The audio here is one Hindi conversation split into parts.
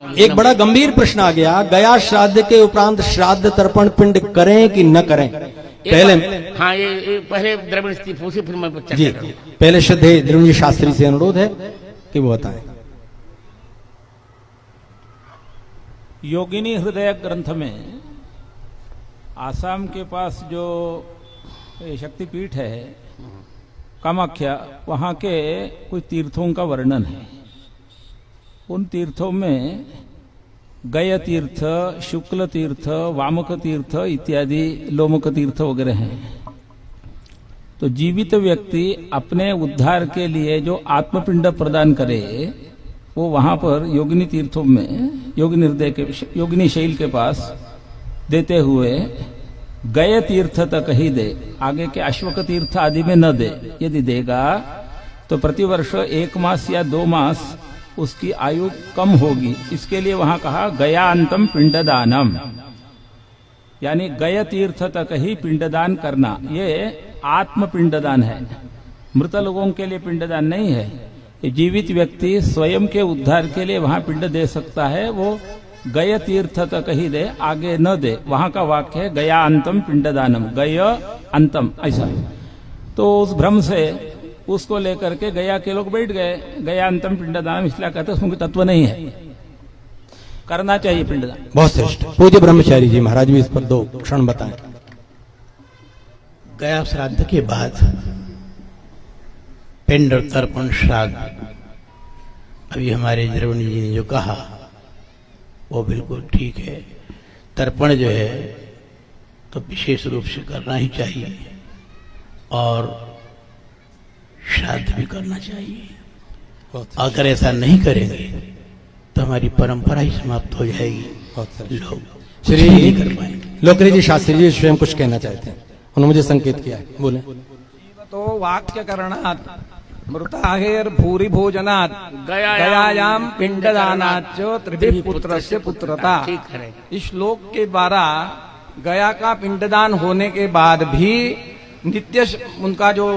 एक बड़ा गंभीर प्रश्न आ गया, गया श्राद्ध के उपरांत श्राद्ध तर्पण पिंड करें कि न करें। पहले हाँ ये पहले द्रविड़ स्थिति पूछी, फिर मैं चर्चा जी करूं। पहले श्रद्धेय द्रविड़ जी शास्त्री से अनुरोध है कि वो बताएं। योगिनी हृदय ग्रंथ में आसाम के पास जो शक्तिपीठ है कामाख्या, वहां के कुछ तीर्थों का वर्णन है। उन तीर्थों में गय तीर्थ, शुक्ल तीर्थ, वामक तीर्थ इत्यादि लोमक तीर्थ वगैरह हैं। तो जीवित व्यक्ति अपने उद्धार के लिए जो आत्मपिंड प्रदान करे वो वहां पर योगिनी तीर्थों में योगिनी हृदय के योगिनी शैल के पास देते हुए गय तीर्थ तक ही दे, आगे के अश्वक तीर्थ आदि में न दे। यदि देगा तो प्रतिवर्ष 1 मास या 2 मास उसकी आयु कम होगी। इसके लिए वहां कहा गयान्तम पिंडदानम, यानी गय तीर्थ तक ही पिंडदान करना। ये आत्म पिंडदान है, मृत लोगों के लिए पिंडदान नहीं है। ये जीवित व्यक्ति स्वयं के उद्धार के लिए वहां पिंड दे सकता है, वो गय तीर्थ तक ही दे, आगे न दे। वहां का वाक्य है गयान्तम पिंडदानम, गय अंतम, ऐसा। तो उस भ्रम से उसको लेकर के गया के लोग बैठ गए, गयान्तम पिंडदानम इसलिए कहते, उसमें तत्व नहीं है। करना चाहिए पिंडदान। बहुत श्रेष्ठ। पूज्य ब्रह्मचारी जी महाराज भी इस पर 2 क्षण बताएं। गया श्राद्ध के बाद पिंड और तर्पण श्राद्ध, अभी हमारे द्रविड़ जी ने जो कहा वो बिल्कुल ठीक है। तर्पण जो है तो विशेष रूप से करना ही चाहिए और श्राद्ध भी करना चाहिए। अगर ऐसा नहीं करेंगे तो हमारी परंपरा ही समाप्त हो जाएगी। लोग श्री नहीं कर पाएंगे। लोकरी जी शास्त्री जी स्वयं कुछ कहना चाहते हैं, उन्होंने मुझे संकेत किया है, बोले। तो वाक्य करणात् मृताहेर भूरि भोजनात् गयायाम पिंडदानाच्च त्रिभिः पुत्रस्य पुत्रता। ठीक है। इस श्लोक के द्वारा गया का पिंडदान होने के बाद भी नित्य उनका जो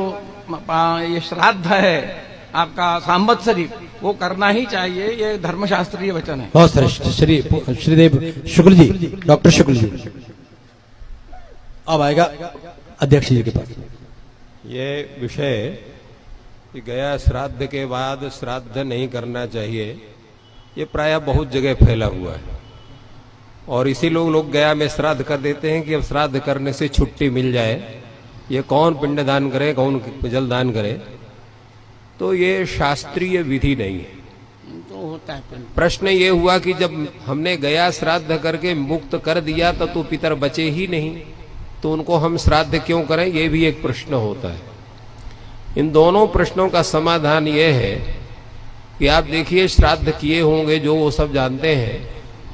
ये श्राद्ध है आपका सांवत्सरिक, वो करना ही चाहिए। ये धर्मशास्त्रीय वचन है। बहुत श्रेष्ठ। श्रीदेव शुक्ल जी, डॉक्टर शुक्ल जी, अब आएगा अध्यक्ष जी के पास। ये विषय कि गया श्राद्ध के बाद श्राद्ध नहीं करना चाहिए, ये प्रायः बहुत जगह फैला हुआ है और इसी लोग गया में श्राद्ध कर देते हैं कि अब श्राद्ध करने से छुट्टी मिल जाए। ये कौन पिंडदान करे, कौन जलदान करे, तो ये शास्त्रीय विधि नहीं है। तो होता है पिंड। प्रश्न ये हुआ कि जब हमने गया श्राद्ध करके मुक्त कर दिया तो पितर बचे ही नहीं, तो उनको हम श्राद्ध क्यों करें, ये भी एक प्रश्न होता है। इन दोनों प्रश्नों का समाधान ये है कि आप देखिए, श्राद्ध किए होंगे जो वो सब जानते हैं,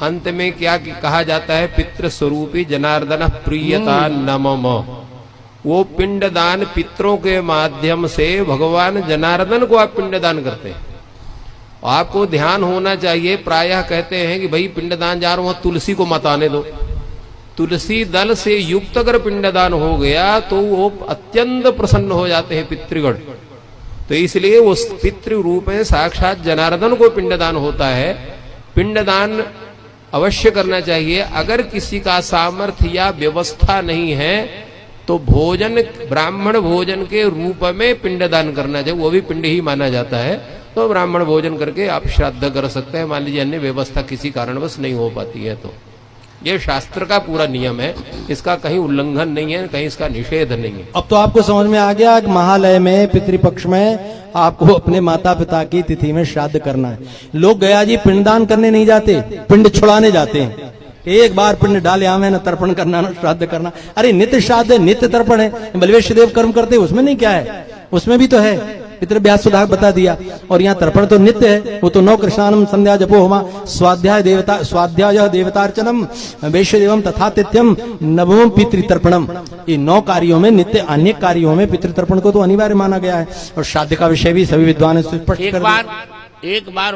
अंत में क्या कहा जाता है, पितृ स्वरूपी जनार्दन प्रियता नमम। वो पिंडदान पितरों के माध्यम से भगवान जनार्दन को आप पिंडदान करते हैं। आपको ध्यान होना चाहिए, प्रायः कहते हैं कि भाई पिंडदान जा रहा हूं, तुलसी को मत आने दो। तुलसी दल से युक्त अगर पिंडदान हो गया तो वो अत्यंत प्रसन्न हो जाते हैं पितृगण। तो इसलिए वो पितृ रूप में साक्षात जनार्दन को पिंडदान होता है। पिंडदान अवश्य करना चाहिए। अगर किसी का सामर्थ्य या व्यवस्था नहीं है तो भोजन, ब्राह्मण भोजन के रूप में पिंडदान करना चाहिए, वो भी पिंड ही माना जाता है। तो ब्राह्मण भोजन करके आप श्राद्ध कर सकते हैं। मान लीजिए अन्य व्यवस्था किसी कारणवश नहीं हो पाती है, तो ये शास्त्र का पूरा नियम है, इसका कहीं उल्लंघन नहीं है, कहीं इसका निषेध नहीं है। अब तो आपको समझ में आ गया कि महालय में पितृपक्ष में आपको अपने माता पिता की तिथि में श्राद्ध करना है। लोग गया जी पिंडदान करने नहीं जाते, पिंड छुड़ाने जाते हैं। एक बार पिंड डाले आवे न तर्पण करना न श्राद्ध करना। अरे नित्य श्राद्ध है, नित्य तर्पण है। बलवेश देव कर्म करते, उसमें नहीं क्या है, उसमें भी तो है। पितृव्यास सुधार बता दिया। और यहाँ तर्पण तो नित्य है, वो तो 9 कृष्णानम संध्या जपो होमा स्वाध्याय देवतार्चनम वैश्य देवम तथा तिथ्यम नवम पितृतर्पणम। ये 9 कार्यों में, नित्य अनेक कार्यों में पितृतर्पण को तो अनिवार्य माना गया है। और श्राद्ध का विषय भी सभी विद्वान स्पष्ट कर दिया। एक बार